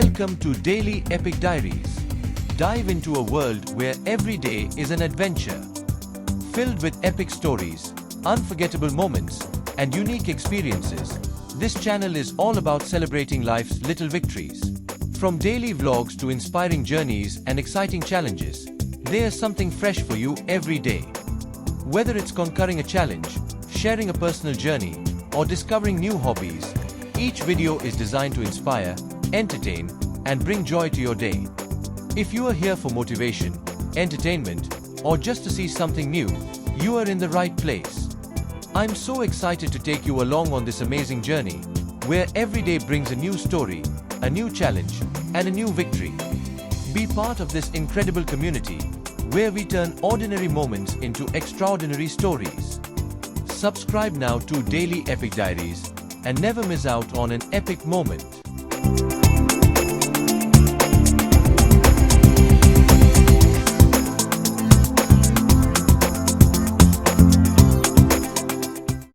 Welcome to Daily Epic Diaries. Dive into a world where every day is an adventure. Filled with epic stories, unforgettable moments, and unique experiences, this channel is all about celebrating life's little victories. From daily vlogs to inspiring journeys and exciting challenges, there's something fresh for you every day. Whether it's conquering a challenge, sharing a personal journey, or discovering new hobbies, each video is designed to inspire, entertain, and bring joy to your day. If you are here for motivation, entertainment, or just to see something new, you are in the right place. I'm so excited to take you along on this amazing journey, where every day brings a new story, a new challenge, and a new victory. Be part of this incredible community, where we turn ordinary moments into extraordinary stories. Subscribe now to Daily Epic Diaries and never miss out on an epic moment.